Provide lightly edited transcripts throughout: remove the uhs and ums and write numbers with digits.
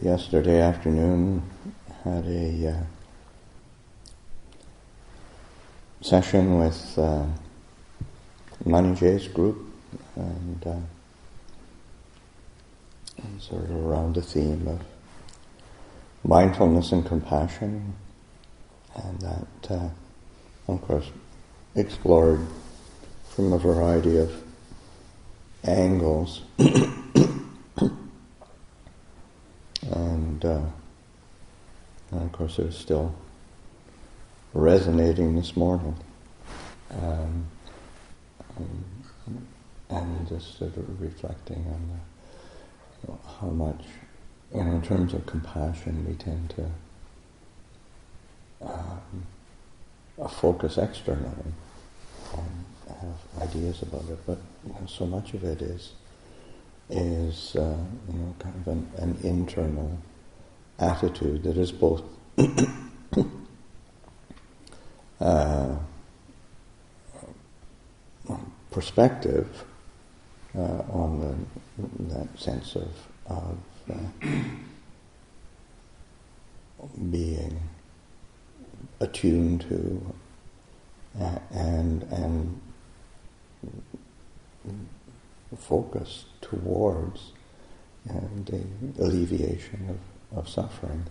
yesterday afternoon had a session with Manijay's group, and sort of around the theme of mindfulness and compassion, and that, of course, explored from a variety of angles. And of course it was still resonating this morning. And just sort of reflecting on how much, in terms of compassion, we tend to focus externally and have ideas about it, but so much of it is kind of an internal attitude that is both perspective on that sense of being attuned to and focused towards the alleviation of suffering.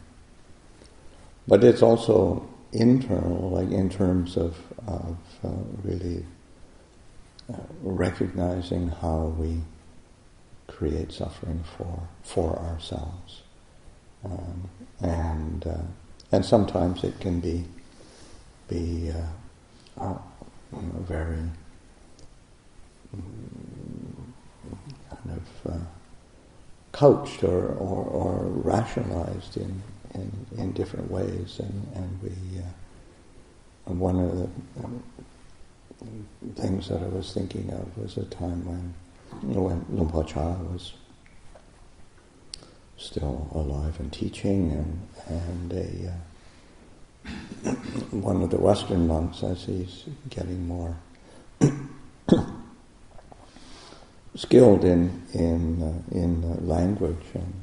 But it's also internal, like in terms of really recognizing how we create suffering for ourselves, and sometimes it can be very kind of couched or rationalized in different ways, and we one of the things that I was thinking of was a time when Lumpur Cha was still alive and teaching, and one of the Western monks, as he's getting more skilled in language and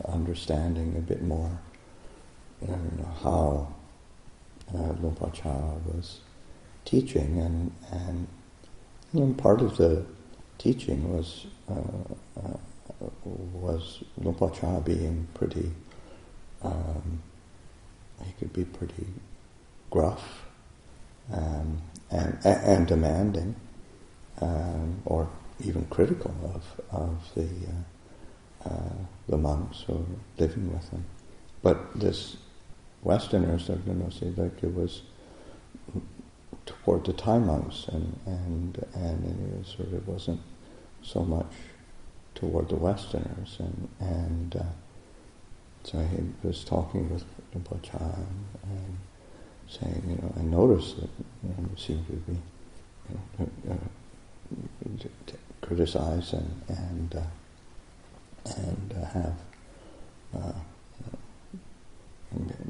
understanding a bit more how Lumpur Cha was teaching, and part of the teaching was Lumpur Cha being pretty. He could be pretty gruff and demanding, or even critical of the monks who were living with him. But this Westerners are going to say like it was toward the Thai monks, and it sort of wasn't so much toward the Westerners, and so he was talking with Lumpur Cha and saying, I noticed that you seem to be criticize and have a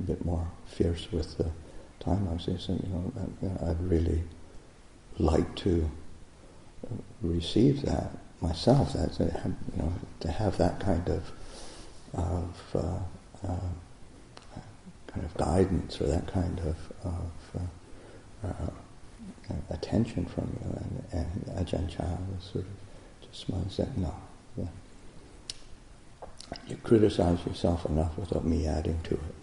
bit more fierce with the Thai monks. He said, I'd really like to receive that myself. That to have that kind of guidance, or that kind of attention from you. And Ajahn Chah was sort of just smiling and said, no, you criticize yourself enough without me adding to it.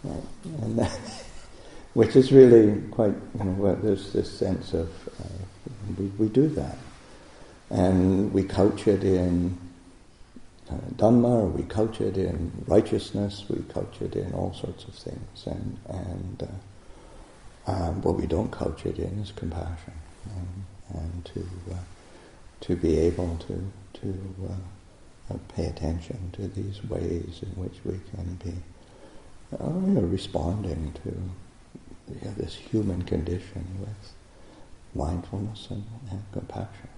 Right? And that, which is really quite, there's this sense of, we do that. And we couch it in Dhamma, or we couch it in righteousness, we couch it in all sorts of things. And what we don't couch it in is compassion, and to be able to pay attention to these ways in which we can be responding to this human condition with mindfulness and compassion.